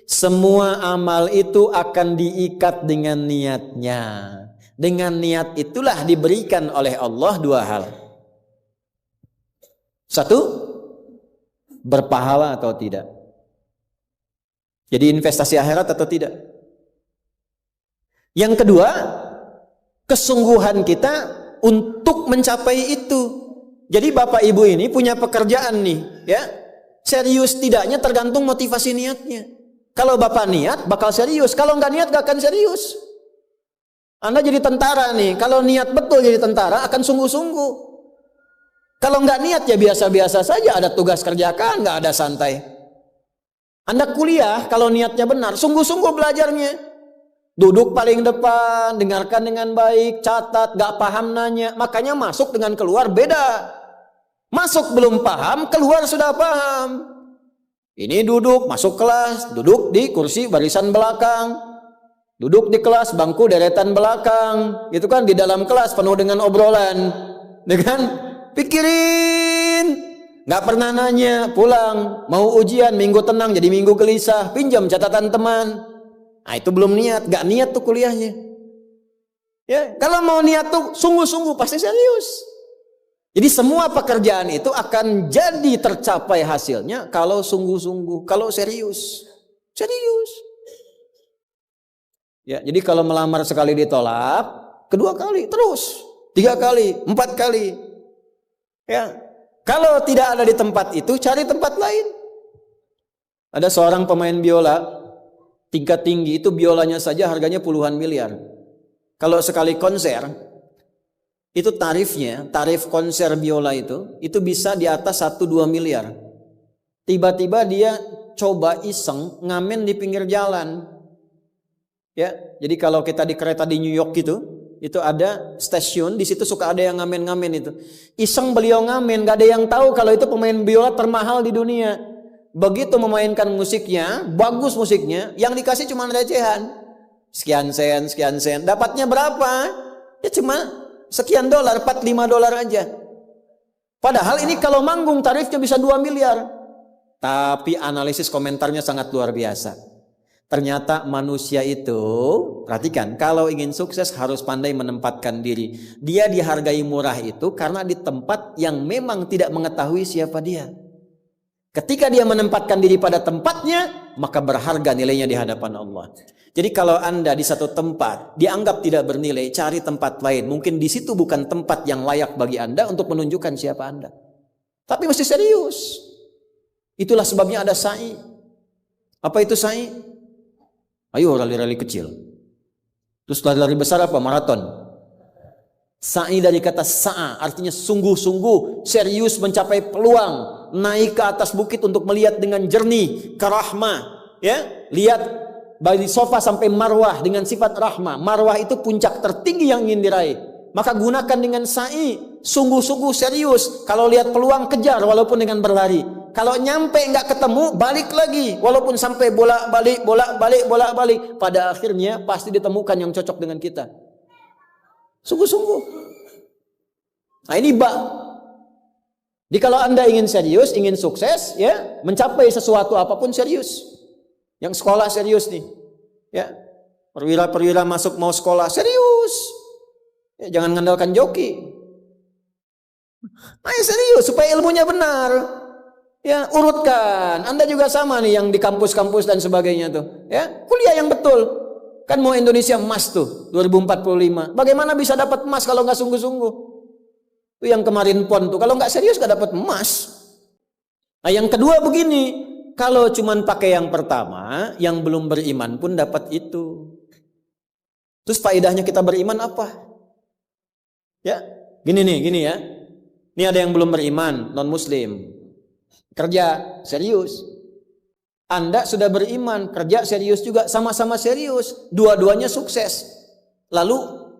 Semua amal itu akan diikat dengan niatnya. Dengan niat itulah diberikan oleh Allah dua hal. Satu, berpahala atau tidak. Jadi investasi akhirat atau tidak. Yang kedua, kesungguhan kita untuk mencapai itu. Jadi Bapak Ibu ini punya pekerjaan nih, ya. Serius tidaknya tergantung motivasi niatnya. Kalau Bapak niat bakal serius, kalau nggak niat gak akan serius. Anda jadi tentara nih, kalau niat betul jadi tentara akan sungguh-sungguh. Kalau nggak niat ya biasa-biasa saja, ada tugas kerjakan, nggak ada santai. Anda kuliah kalau niatnya benar, sungguh-sungguh belajarnya. Duduk paling depan, dengarkan dengan baik, catat, gak paham nanya. Makanya masuk dengan keluar beda. Masuk belum paham, keluar sudah paham. Ini duduk, masuk kelas, duduk di kursi barisan belakang. Duduk di kelas, bangku deretan belakang. Gitu kan, di dalam kelas penuh dengan obrolan. Dengan pikirin. Gak pernah nanya, pulang. Mau ujian, minggu tenang jadi minggu gelisah. Pinjam catatan teman. Nah itu belum niat, gak niat tuh kuliahnya. Ya, kalau mau niat tuh sungguh-sungguh pasti serius. Jadi semua pekerjaan itu akan jadi tercapai hasilnya kalau sungguh-sungguh, kalau serius. Serius. Ya, jadi kalau melamar sekali ditolak, kedua kali terus, 3 kali, 4 kali. Ya. Kalau tidak ada di tempat itu, cari tempat lain. Ada seorang pemain biola tingkat tinggi, itu biolanya saja harganya puluhan miliar. Kalau sekali konser, itu tarif konser biola itu bisa di atas 1-2 miliar. Tiba-tiba dia coba iseng ngamen di pinggir jalan. Ya, jadi kalau kita di kereta di New York itu ada stasiun, di situ suka ada yang ngamen-ngamen itu. Iseng beliau ngamen, gak ada yang tahu kalau itu pemain biola termahal di dunia. Begitu memainkan musiknya, bagus musiknya, yang dikasih cuma recehan. Sekian sen. Dapatnya berapa? Ya cuma sekian dolar, 4-5 dolar aja. Padahal ini kalau manggung tarifnya bisa 2 miliar. Tapi analisis komentarnya sangat luar biasa. Ternyata manusia itu, perhatikan, kalau ingin sukses harus pandai menempatkan diri. Dia dihargai murah itu karena di tempat yang memang tidak mengetahui siapa dia. Ketika dia menempatkan diri pada tempatnya, maka berharga nilainya di hadapan Allah. Jadi kalau Anda di satu tempat dianggap tidak bernilai, cari tempat lain. Mungkin di situ bukan tempat yang layak bagi Anda untuk menunjukkan siapa Anda. Tapi mesti serius. Itulah sebabnya ada sa'i. Apa itu sa'i? Ayo rali-rali kecil. Terus lari-lari besar apa? Maraton. Sa'i dari kata sa'a, artinya sungguh-sungguh, serius mencapai peluang, naik ke atas bukit untuk melihat dengan jernih ke rahmah, ya, lihat dari sofa sampai marwah dengan sifat rahmah. Marwah itu puncak tertinggi yang ingin diraih. Maka gunakan dengan sa'i, sungguh-sungguh serius. Kalau lihat peluang kejar walaupun dengan berlari. Kalau nyampe nggak ketemu, balik lagi walaupun sampai bolak-balik. Pada akhirnya pasti ditemukan yang cocok dengan kita. Sungguh-sungguh. Nah ini Jadi kalau Anda ingin serius, ingin sukses, ya, mencapai sesuatu apapun serius. Yang sekolah serius nih, ya, perwira mau sekolah serius, ya, jangan mengandalkan joki. Ayo serius supaya ilmunya benar, ya, urutkan. Anda juga sama nih yang di kampus-kampus dan sebagainya tuh, ya, kuliah yang betul. Kan mau Indonesia emas tuh 2045. Bagaimana bisa dapat emas kalau nggak sungguh-sungguh? Itu yang kemarin PON tuh, kalau nggak serius nggak dapat emas. Nah yang kedua begini, kalau cuman pakai yang pertama, yang belum beriman pun dapat itu. Terus faedahnya kita beriman apa? Ya, gini ya. Ini ada yang belum beriman, non muslim. Kerja serius. Anda sudah beriman, kerja serius juga, sama-sama serius. Dua-duanya sukses. Lalu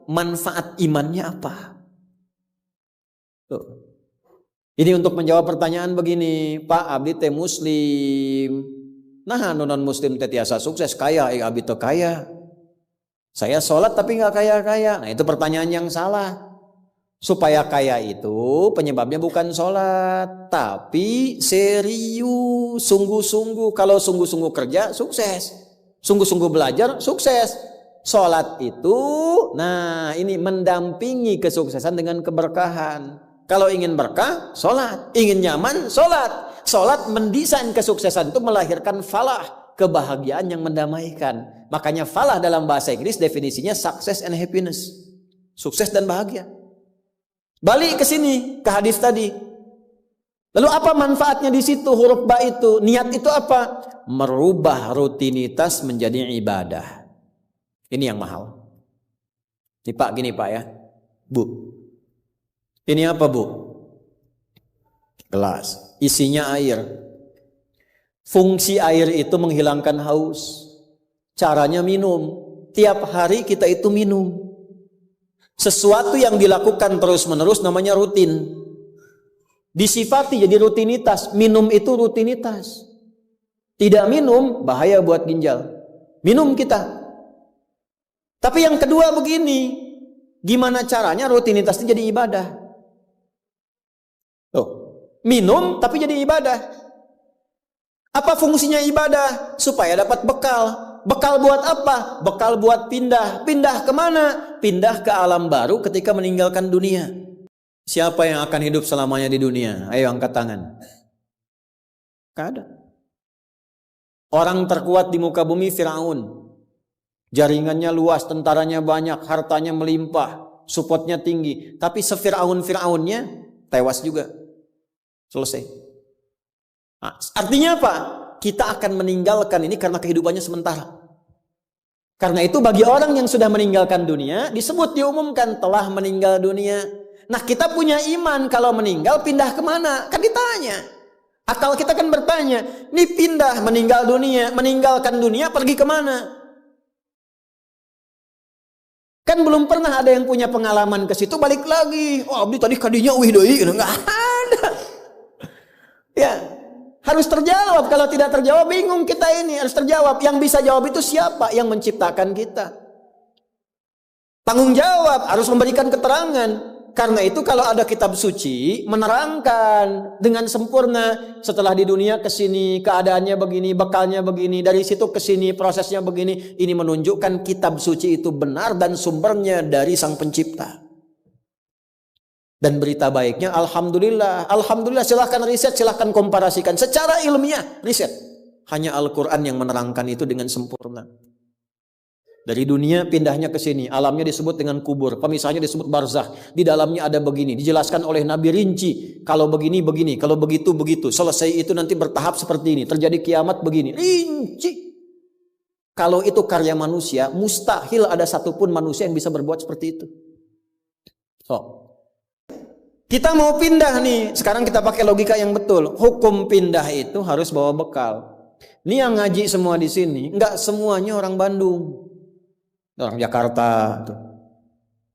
manfaat imannya apa? Tuh. Ini untuk menjawab pertanyaan begini, Pak abdi teh muslim. Nah, non muslim teh tiasa sukses, kaya, abdi teh kaya. Saya sholat tapi nggak kaya-kaya. Nah, itu pertanyaan yang salah. Supaya kaya itu penyebabnya bukan sholat, tapi serius, sungguh-sungguh. Kalau sungguh-sungguh kerja, sukses. Sungguh-sungguh belajar, sukses. Sholat itu, nah ini mendampingi kesuksesan dengan keberkahan. Kalau ingin berkah, sholat. Ingin nyaman, sholat. Sholat mendesain kesuksesan itu melahirkan falah, kebahagiaan yang mendamaikan. Makanya falah dalam bahasa Inggris definisinya success and happiness. Sukses dan bahagia. Balik ke sini, ke hadis tadi. Lalu apa manfaatnya di situ huruf ba itu? Niat itu apa? Merubah rutinitas menjadi ibadah. Ini yang mahal. Ini Pak, gini Pak ya. Bu. Ini apa Bu? Gelas. Isinya air. Fungsi air itu menghilangkan haus. Caranya minum. Tiap hari kita itu minum. Sesuatu yang dilakukan terus-menerus namanya rutin. Disifati jadi rutinitas. Minum itu rutinitas. Tidak minum, bahaya buat ginjal. Minum kita. Tapi yang kedua begini. Gimana caranya rutinitas itu jadi ibadah? Tuh, minum tapi jadi ibadah. Apa fungsinya ibadah? Supaya dapat bekal. Bekal buat apa? Bekal buat pindah. Pindah kemana? Pindah ke alam baru ketika meninggalkan dunia. Siapa yang akan hidup selamanya di dunia? Ayo angkat tangan. Gak ada. Orang terkuat di muka bumi Firaun. Jaringannya luas, tentaranya banyak, hartanya melimpah, supportnya tinggi. Tapi se-Firaun-Firaunnya tewas juga. Selesai. Nah, artinya apa? Kita akan meninggalkan ini karena kehidupannya sementara. Karena itu bagi orang yang sudah meninggalkan dunia, disebut diumumkan telah meninggal dunia. Nah kita punya iman kalau meninggal pindah kemana? Kan ditanya. Akal kita kan bertanya, ini pindah meninggal dunia, meninggalkan dunia pergi kemana? Kan belum pernah ada yang punya pengalaman ke situ balik lagi. Oh abdi tadi kadinya wih doi, nggak ada. Ya. Harus terjawab. Kalau tidak terjawab bingung kita ini. Harus terjawab. Yang bisa jawab itu siapa? Yang menciptakan kita. Tanggung jawab. Harus memberikan keterangan. Karena itu kalau ada kitab suci menerangkan dengan sempurna. Setelah di dunia ke sini keadaannya begini, bekalnya begini, dari situ ke sini prosesnya begini. Ini menunjukkan kitab suci itu benar dan sumbernya dari Sang Pencipta. Dan berita baiknya, Alhamdulillah. Alhamdulillah, silahkan riset, silahkan komparasikan. Secara ilmiah, riset. Hanya Al-Quran yang menerangkan itu dengan sempurna. Dari dunia pindahnya ke sini. Alamnya disebut dengan kubur. Pemisahnya disebut barzakh. Di dalamnya ada begini. Dijelaskan oleh Nabi rinci. Kalau begini, begini. Kalau begitu, begitu. Selesai itu nanti bertahap seperti ini. Terjadi kiamat begini. Rinci. Kalau itu karya manusia, mustahil ada satupun manusia yang bisa berbuat seperti itu. Kita mau pindah nih. Sekarang kita pakai logika yang betul. Hukum pindah itu harus bawa bekal. Ini yang ngaji semua di sini, enggak semuanya orang Bandung. Orang Jakarta tuh.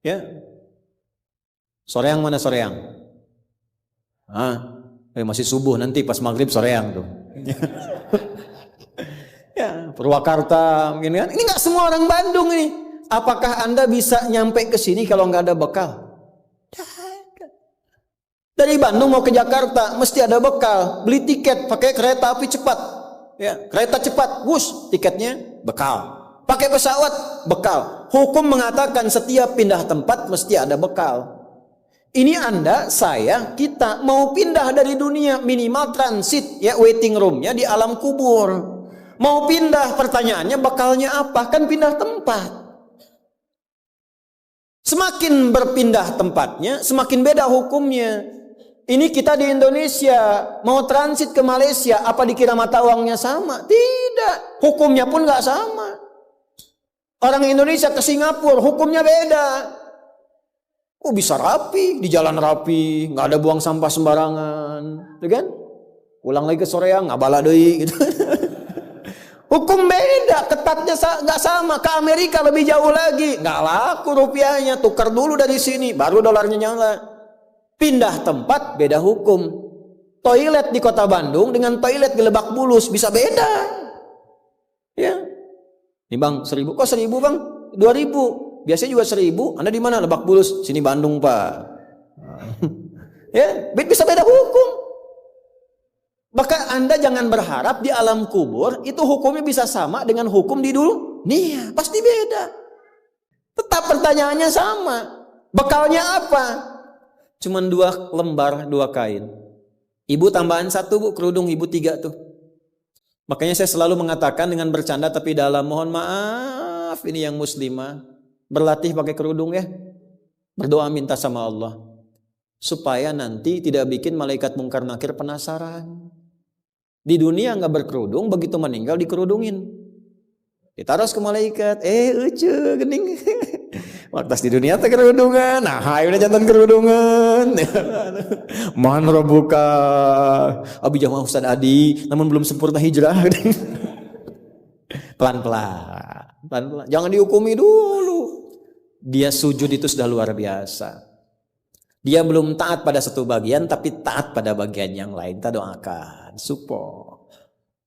Ya. Soreang mana Soreang? Masih subuh nanti pas maghrib Soreang tuh. Ya, Purwakarta mungkin kan. Ini enggak semua orang Bandung ini. Apakah Anda bisa nyampe ke sini kalau enggak ada bekal? Dari Bandung mau ke Jakarta mesti ada bekal. Beli tiket pakai kereta api cepat. Ya, kereta cepat, wush, tiketnya bekal. Pakai pesawat, bekal. Hukum mengatakan setiap pindah tempat mesti ada bekal. Ini Anda, saya, kita mau pindah dari dunia minimal transit ya waiting roomnya di alam kubur. Mau pindah, pertanyaannya bekalnya apa? Kan pindah tempat. Semakin berpindah tempatnya, semakin beda hukumnya. Ini kita di Indonesia mau transit ke Malaysia, apa dikira mata uangnya sama? Tidak, hukumnya pun nggak sama. Orang Indonesia ke Singapura, hukumnya beda. Oh bisa rapi, di jalan rapi, nggak ada buang sampah sembarangan, gitu kan? Pulang lagi ke Soreang, nggak bala deui gitu. Hukum beda, ketatnya nggak sama. Ke Amerika lebih jauh lagi, nggak laku rupiahnya, tukar dulu dari sini, baru dolarnya nyala. Pindah tempat beda hukum. Toilet di kota Bandung dengan toilet di Lebak Bulus bisa beda. Ya. Nih bang 1.000, kok 1.000 bang? 2.000. Biasanya juga 1.000. Anda di mana? Lebak Bulus. Sini Bandung pak. Ya, bisa beda hukum. Maka Anda jangan berharap di alam kubur itu hukumnya bisa sama dengan hukum di dunia. Pasti beda. Tetap pertanyaannya sama. Bekalnya apa? Cuman 2 lembar 2 kain. Ibu tambahan 1 bu, kerudung ibu 3 tuh. Makanya saya selalu mengatakan dengan bercanda tapi dalam, mohon maaf ini yang muslimah, berlatih pakai kerudung ya. Berdoa minta sama Allah supaya nanti tidak bikin malaikat mungkar nakir penasaran. Di dunia nggak berkerudung, begitu meninggal dikerudungin, ditaruh ke malaikat, ucu gening. Waktu di dunia teh kerudungan, nah ayo jantan kerudungan. Man rabbuka, abi jamaah Ustaz Adi, namun belum sempurna hijrah. Pelan-pelan, jangan dihukumi dulu. Dia sujud itu sudah luar biasa. Dia belum taat pada satu bagian, tapi taat pada bagian yang lain. Kita doakan, support.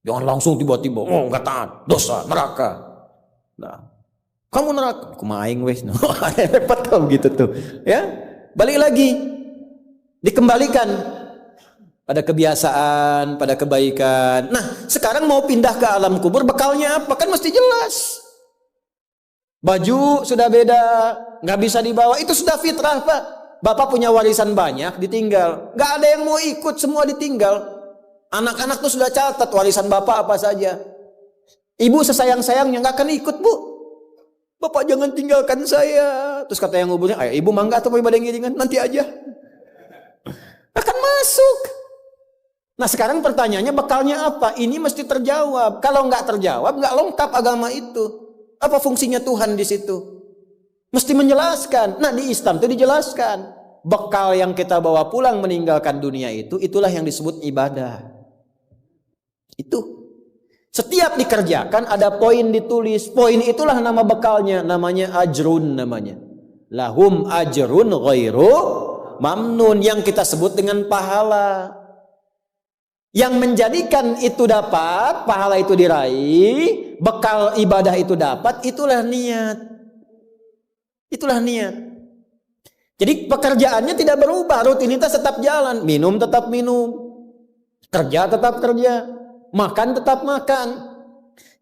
Jangan langsung tiba-tiba, nggak taat, dosa, neraka. Nah. Kamu neraka, aku maing weh. Repot kalau gitu tuh. Ya, balik lagi, dikembalikan pada kebiasaan, pada kebaikan. Nah, sekarang mau pindah ke alam kubur, bekalnya apa? Kan mesti jelas. Baju sudah beda, nggak bisa dibawa. Itu sudah fitrah Pak. Bapak punya warisan banyak, ditinggal. Nggak ada yang mau ikut, semua ditinggal. Anak-anak tuh sudah catat warisan bapak apa saja. Ibu sesayang-sayangnya nggak akan ikut bu. Bapak jangan tinggalkan saya. Terus kata yang nguburnya, ayo ibu mangga atau mau ibadah ngiringan, nanti aja. Akan masuk. Nah sekarang pertanyaannya bekalnya apa? Ini mesti terjawab. Kalau nggak terjawab, nggak lengkap agama itu. Apa fungsinya Tuhan di situ? Mesti menjelaskan. Nah di Islam itu dijelaskan. Bekal yang kita bawa pulang meninggalkan dunia itu, itulah yang disebut ibadah. Itu. Setiap dikerjakan ada poin ditulis. Poin itulah nama bekalnya. Namanya ajrun namanya. Lahum ajrun ghairu mamnun. Yang kita sebut dengan pahala. Yang menjadikan itu dapat, pahala itu diraih, bekal ibadah itu dapat, itulah niat. Itulah niat. Jadi pekerjaannya tidak berubah. Rutinitas tetap jalan. Minum tetap minum. Kerja tetap kerja. Makan tetap makan.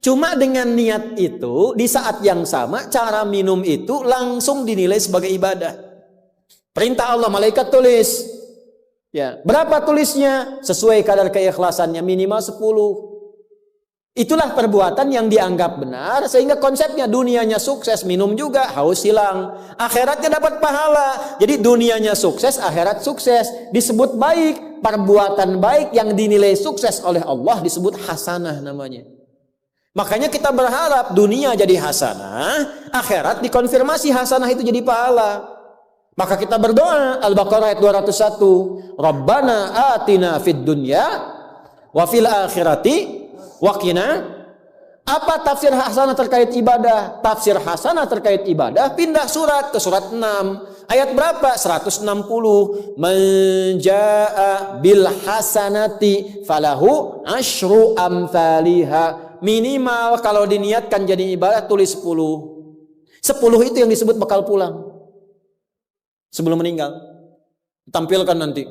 Cuma dengan niat itu di saat yang sama cara minum itu langsung dinilai sebagai ibadah. Perintah Allah, malaikat tulis. Ya, berapa tulisnya? Sesuai kadar keikhlasannya, minimal 10. Itulah perbuatan yang dianggap benar sehingga konsepnya dunianya sukses, minum juga, haus hilang. Akhiratnya dapat pahala. Jadi dunianya sukses, akhirat sukses. Disebut baik. Perbuatan baik yang dinilai sukses oleh Allah disebut hasanah namanya. Makanya kita berharap dunia jadi hasanah, akhirat dikonfirmasi hasanah itu jadi pahala. Maka kita berdoa, Al-Baqarah ayat 201, Rabbana atina fid dunya wa fil akhirati wa qina. Apa tafsir hasanah terkait ibadah? Tafsir hasanah terkait ibadah pindah surat ke surat 6. Ayat berapa? 160. Man jaa bil hasanati falahu asyru amthaliha. Minimal kalau diniatkan jadi ibadah tulis 10. 10 itu yang disebut bekal pulang. Sebelum meninggal. Tampilkan nanti.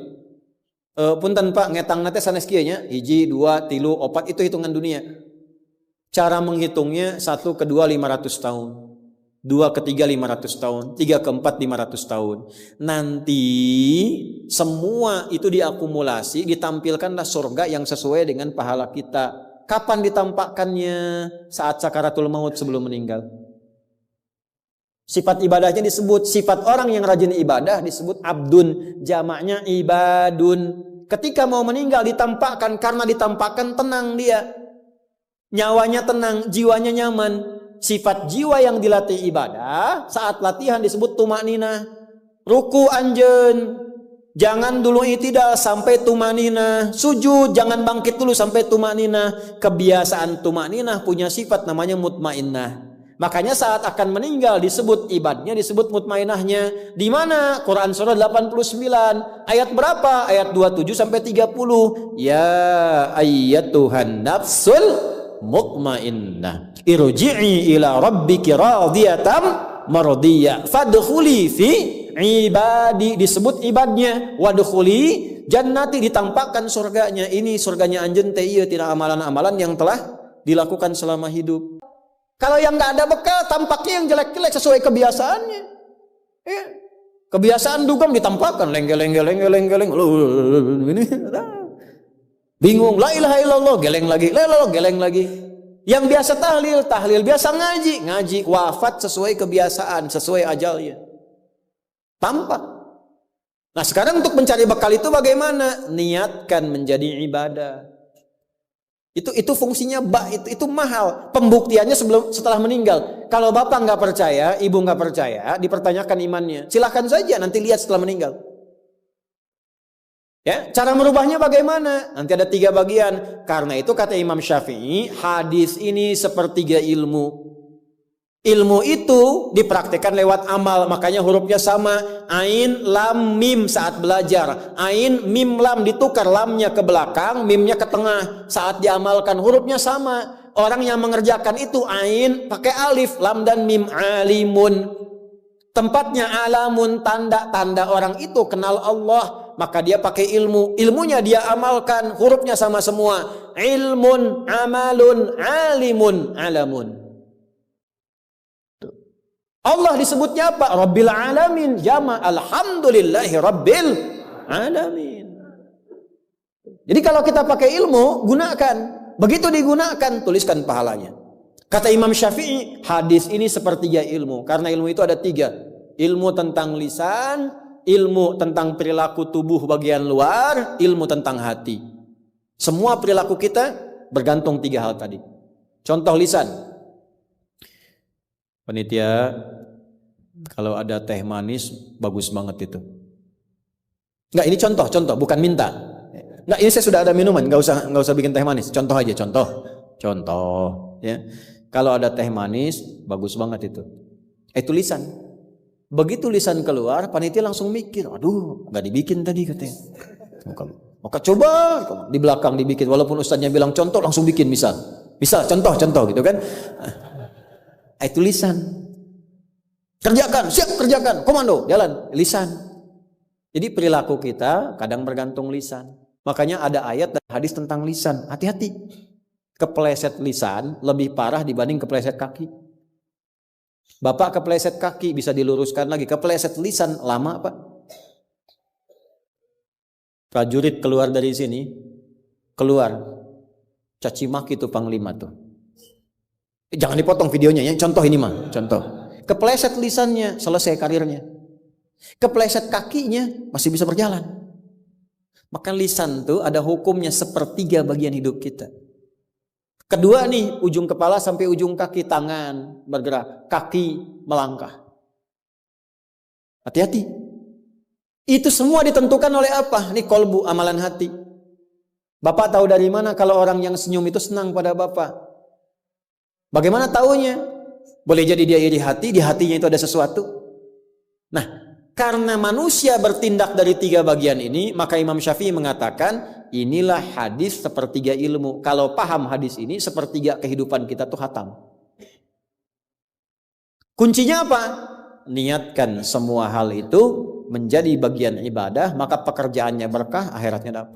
Punten Pak ngetang nate sanes kieu nya 1, 2, 3, 4 itu hitungan dunia. Cara menghitungnya 1 ke 2 500 tahun. 2 ke 3 500 tahun. 3 ke 4 500 tahun. Nanti semua itu diakumulasi, ditampilkanlah surga yang sesuai dengan pahala kita. Kapan ditampakkannya? Saat sakaratul maut sebelum meninggal. Sifat ibadahnya disebut, sifat orang yang rajin ibadah disebut abdun, jamaknya ibadun. Ketika mau meninggal ditampakkan, karena ditampakkan tenang dia. Nyawanya tenang, jiwanya nyaman. Sifat jiwa yang dilatih ibadah saat latihan disebut tumakninah. Ruku anjeun, jangan dulu i'tidal sampai tumakninah. Sujud jangan bangkit dulu sampai tumakninah. Kebiasaan tumakninah punya sifat namanya mutmainnah. Makanya saat akan meninggal disebut ibadahnya, disebut mutmainahnya. Di mana? Quran surah 89 ayat berapa? Ayat 27 sampai 30. Ya ayyatuhan nafsul mutmainnah irji'i ila rabbiki radiyatan mardiyah fadkhuli fi ibadi, disebut ibadnya. Wadkhuli jannati, ditampakkan surganya. Ini surganya anjeun teh ieu tina amalan-amalan yang telah dilakukan selama hidup. Kalau yang nggak ada bekal, tampaknya yang jelek-jelek sesuai kebiasaannya. Ya. Kebiasaan dugem ditampakkan lenggel. Ini bingung, la ilaha illallah, geleng lagi, la ilaha geleng lagi. Yang biasa tahlil, biasa ngaji, wafat sesuai kebiasaan, sesuai ajalnya. Tampak. Nah, sekarang untuk mencari bekal itu bagaimana? Niatkan menjadi ibadah. Itu fungsinya itu mahal. Pembuktiannya setelah meninggal. Kalau bapak nggak percaya, ibu nggak percaya, dipertanyakan imannya. Silakan saja, nanti lihat setelah meninggal. Ya, cara merubahnya bagaimana? Nanti ada 3 bagian. Karena itu kata Imam Syafi'i, hadis ini sepertiga ilmu. Ilmu itu dipraktikkan lewat amal, makanya hurufnya sama. Ain, lam, mim saat belajar. Ain, mim, lam ditukar, lamnya ke belakang, mimnya ke tengah. Saat diamalkan hurufnya sama. Orang yang mengerjakan itu ain pakai alif, lam dan mim, alimun. Tempatnya alamun, tanda-tanda orang itu kenal Allah, maka dia pakai ilmu. Ilmunya dia amalkan, hurufnya sama semua. Ilmun, amalun, alimun, alamun. Allah disebutnya apa? Rabbil alamin, jama' alhamdulillahi rabbil alamin. Jadi kalau kita pakai ilmu, gunakan. Begitu digunakan, tuliskan pahalanya. Kata Imam Syafi'i, hadis ini sepertiga ilmu. Karena ilmu itu ada 3. Ilmu tentang lisan, ilmu tentang perilaku tubuh bagian luar, ilmu tentang hati. Semua perilaku kita bergantung 3 hal tadi. Contoh lisan. Panitia, kalau ada teh manis bagus banget itu. Enggak, ini contoh, bukan minta. Enggak, ini saya sudah ada minuman, enggak usah bikin teh manis. Contoh aja, contoh, ya. Kalau ada teh manis bagus banget itu. Itu lisan. Begitu lisan keluar, panitia langsung mikir, aduh, enggak dibikin tadi katanya. Maka coba di belakang dibikin, walaupun ustaznya bilang contoh, langsung bikin misal contoh gitu kan. Itu lisan. Kerjakan, siap kerjakan, komando, jalan, lisan. Jadi perilaku kita kadang bergantung lisan. Makanya ada ayat dan hadis tentang lisan. Hati-hati. Kepleset lisan lebih parah dibanding kepleset kaki. Bapak kepleset kaki bisa diluruskan lagi. Kepleset lisan lama Pak. Prajurit keluar dari sini, caci maki tuh panglima tuh. Jangan dipotong videonya ya, contoh ini mah, contoh. Kepleset lisannya, selesai karirnya. Kepleset kakinya, masih bisa berjalan. Maka lisan tuh ada hukumnya sepertiga bagian hidup kita. Kedua nih, ujung kepala sampai ujung kaki, tangan bergerak, kaki melangkah. Hati-hati. Itu semua ditentukan oleh apa? Ini kolbu, amalan hati. Bapak tahu dari mana kalau orang yang senyum itu senang pada Bapak? Bagaimana taunya? Boleh jadi dia iri hati, di hatinya itu ada sesuatu. Nah, karena manusia bertindak dari 3 bagian ini, maka Imam Syafi'i mengatakan, inilah hadis sepertiga ilmu. Kalau paham hadis ini, sepertiga kehidupan kita tuh hatam. Kuncinya apa? Niatkan semua hal itu menjadi bagian ibadah, maka pekerjaannya berkah, akhiratnya dapat.